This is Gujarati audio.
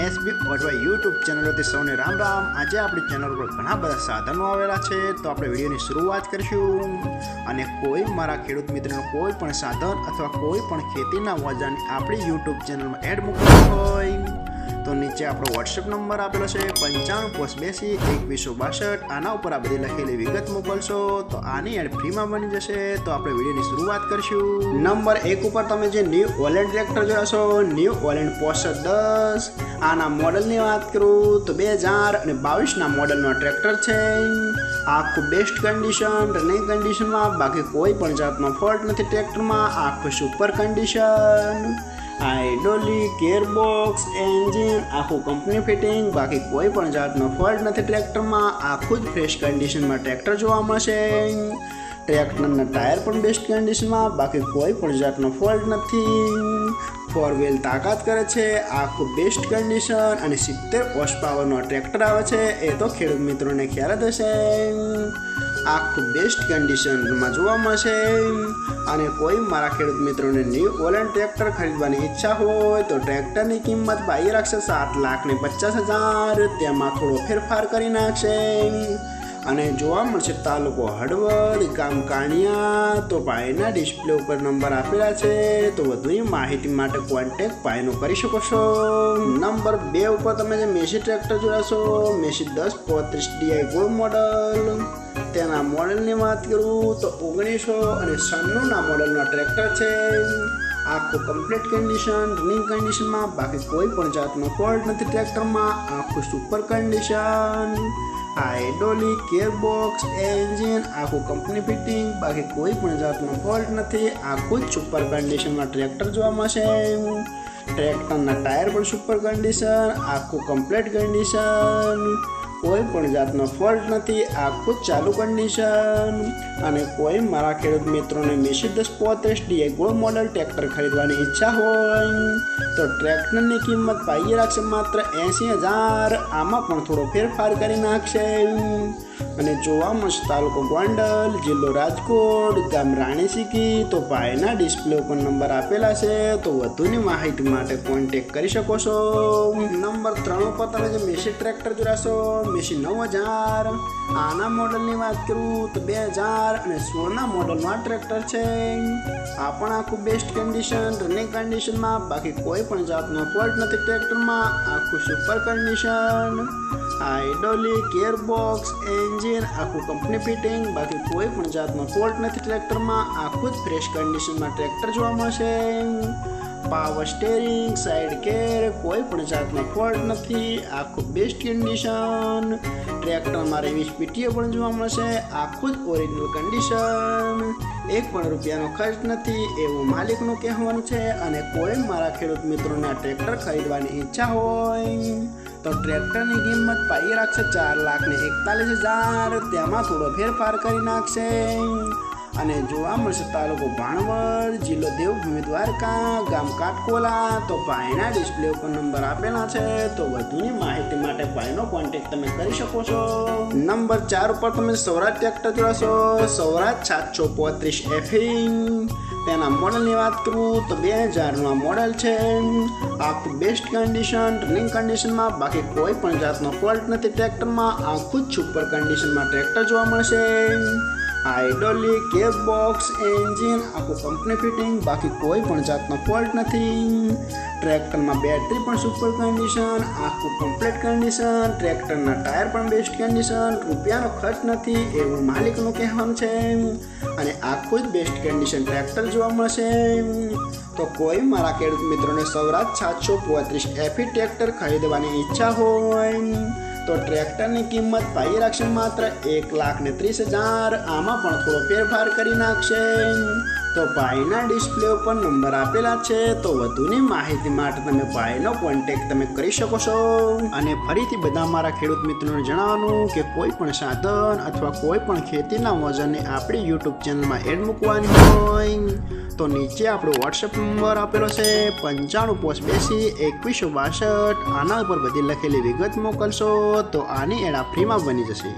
એસબી ઓટવા યુટ્યુબ ચેનલોથી સૌને રામ રામ। આજે આપણી ચેનલ પર ઘણા બધા સાધનો આવેલા છે, તો આપણે વિડીયોની શરૂઆત કરીશું। અને કોઈ મારા ખેડૂત મિત્રોનો કોઈ પણ સાધન અથવા કોઈ પણ ખેતીના ઓજારની આપણી યુટ્યુબ ચેનલમાં એડ મૂકવાનું હોય તો નીચે આપણો વોટ્સએપ નંબર આપેલો છે 95822162। આના ઉપર આ બધી લખેલી વિગત મોકલશો તો આની એડ ફ્રીમાં બની જશે। તો આપણે વિડીયોની શરૂઆત કરીશું। નંબર 1 ઉપર તમે જે ન્યૂ ઓલેન્ડ ટ્રેક્ટર જોશો, ન્યૂ ઓલેન્ડ પોસ્ટર 10, આના મોડલની વાત કરું તો 2022ના મોડલનો ટ્રેક્ટર છે। આખું બેસ્ટ કન્ડિશન, રનિંગ કન્ડિશનમાં, બાકી કોઈ પણ જાતનો ફોલ્ટ નથી ટ્રેક્ટરમાં। આખું super condition, hydraulic, gearbox, engine આખું કંપની ફિટિંગ, બાકી કોઈ પણ જાતનો ફોલ્ટ નથી ટ્રેક્ટરમાં। આખું જ ફ્રેશ કન્ડિશનમાં ટ્રેક્ટર જોવા મળશે। ટ્રેક્ટરના ટાયર પણ બેસ્ટ કન્ડિશનમાં, બાકી કોઈ પણ જાતનો ફોલ્ટ નથી। 4 વ્હીલ તાકાત કરે છે, આખું બેસ્ટ કન્ડિશન અને 70 હોર્સ પાવરનો ટ્રેક્ટર આવે છે, એ તો ખેડૂત મિત્રોને ખ્યાલ જ હશે। આખું બેસ્ટ કન્ડિશનમાં જોવા મળશે। અને કોઈ મારા ખેડૂત મિત્રોને ન્યૂ ઓલેન્ડ ટ્રેક્ટર ખરીદવાની ઈચ્છા હોય તો ટ્રેક્ટરની કિંમત બાઈ રાખશે 7,50,000, તેમાં થોડો ફેરફાર કરી નાખશે। અને જોવા મળશે તાલુકો હળવદ, ગામ કાણિયા। તો ભાઈના ડિસ્પ્લે ઉપર નંબર આપેલા છે, તો વધુની માહિતી માટે કોન્ટેક્ટ ભાઈનો કરી શકો છો। નંબર 2 ઉપર તમે જે મેસી ટ્રેક્ટર જોશો, મેસી 1035 DI ગોલ્ડ મોડલ, તેના મોડલની વાત કરું તો 1996ના મોડલનો ટ્રેક્ટર છે। આખું કમ્પ્લીટ કન્ડિશન, રનિંગ કન્ડિશનમાં, બાકી કોઈ પણ જાતનો ફોલ્ટ નથી ટ્રેક્ટરમાં। આખું super condition, hydraulic, gearbox, engine આખું કંપની ફિટિંગ, બાકી કોઈ પણ જાતનો ફોલ્ટ નથી। આખું જ સુપર કન્ડિશનમાં ટ્રેક્ટર જોવા મળશે। ટ્રેક્ટરના ટાયર પણ સુપર કન્ડિશન, આખું કમ્પ્લીટ કન્ડિશન, કોઈ પણ જાતનો ફોલ્ટ નથી। આખું જ ચાલુ કન્ડિશન। અને કોઈ મારા ખેડૂત મિત્રોને Massey 1035 DI gold model tractor ખરીદવાની ઈચ્છા હોય તો ટ્રેક્ટરની કિંમત પાઈ રાખશે માત્ર 80,000, આમાં પણ થોડો ફેરફાર કરી નાખશે। અને જોવા મળશે તાલુકો ગોંડલ, જિલ્લો રાજકોટ, ગામ રાણીસીકી। તો ભાઈના ડિસ્પ્લે ઉપર નંબર આપેલા છે, તો વધુની માહિતી માટે કોન્ટેક્ટ કરી શકો છો। નંબર 3 ઉપર તમે જે મેસી ટ્રેક્ટર જોશો, મેસી 9000, આના મોડલની વાત કરું તો 2016ના મોડલનું આ ટ્રેક્ટર છે। આ પણ આખું બેસ્ટ કન્ડિશન, રનિંગ કન્ડિશનમાં, બાકી કોઈ પણ જાતનો ફોલ્ટ નથી ટ્રેક્ટરમાં। આખું super condition, hydraulic, gearbox, engine આખું કંપની ફિટિંગ, બાકી કોઈ પણ જાતનો ફોલ્ટ નથી ટ્રેક્ટરમાં। આખું જ ફ્રેશ કન્ડિશનમાં ટ્રેક્ટર જોવા મળશે। પાવર સ્ટેરિંગ, સાઈડ કેર કોઈ પણ જાતનો ફોલ્ટ નથી। આખું બેસ્ટ કન્ડિશન, ટ્રેક્ટરમાં રેવિસ પીટીઓ પણ જોવા મળશે। આખું જ ઓરિજિનલ કન્ડિશન, 1 પણ રૂપિયાનો ખર્ચ નથી એવું માલિકનું કહેવાનું છે। અને કોઈ મારા ખેડૂત મિત્રોને આ ટ્રેક્ટર ખરીદવાની ઈચ્છા હોય તો ટ્રેક્ટરની કિંમત પાઈ રાખશે 4,41,000, તેમાં થોડો ફેરફાર કરી નાખશે। અને જોવા મળશે તાલુકો ભાણવડ, જિલ્લો દેવભૂમિ દ્વારકા, ગામ કાટકોલા। તો ભાઈના ડિસ્પ્લે ઉપર નંબર આપેલા છે, તો વધુની માહિતી માટે ભાઈનો કોન્ટેક્ટ તમે કરી શકો છો। નંબર 4 ઉપર તમે સ્વરાજ ટ્રેક્ટર જોશો, સ્વરાજ 735 FE, તેના મોડલની વાત કરું તો 2000નું મોડલ છે। આખું બેસ્ટ કન્ડિશન, રનિંગ કન્ડિશનમાં, બાકી કોઈ પણ જાતનો ફોલ્ટ નથી ટ્રેક્ટરમાં। આખું જ સુપર કન્ડિશનમાં ટ્રેક્ટર જોવા મળશે। હાઇડ્રોલિક, ગિયરબોક્સ, એન્જિન આખું કંપની ફિટિંગ, બાકી કોઈ પણ જાતનો ફોલ્ટ નથી। ટ્રેક્ટરમાં બેટરી પણ સુપર કન્ડિશન, આખું કમ્પ્લીટ કન્ડિશન, ટ્રેક્ટરના ટાયર પણ બેસ્ટ કન્ડિશન, રૂપિયાનો ખર્ચ નથી એવું માલિકનું કહેવાનું છે। અને આખું જ બેસ્ટ કન્ડિશન ટ્રેક્ટર જોવા મળશે। તો કોઈ મારા ખેડૂત મિત્રોને સ્વરાજ 735 FE ટ્રેક્ટર ખરીદવાની ઈચ્છા હોય તો ટ્રેક્ટરની કિંમત પાઈ રાખશે માત્ર 1,30,000, આમાં પણ થોડો ફેરફાર કરી નાખશે। તો ભાઈના ડિસ્પ્લે ઉપર નંબર આપેલા છે, તો વધુની માહિતી માટે તમે ભાઈનો કોન્ટેક્ટ તમે કરી શકો છો। અને ફરીથી બધા મારા ખેડૂત મિત્રોને જણાવવાનું કે કોઈ પણ સાધન અથવા કોઈ પણ ખેતીના ઓજારને આપણી યુટ્યુબ ચેનલમાં એડ મૂકવાની હોય તો નીચે આપણો વોટ્સએપ નંબર આપેલો છે 95822162। આના ઉપર બધી લખેલી વિગત મોકલશો તો આની એડ ફ્રીમાં બની જશે।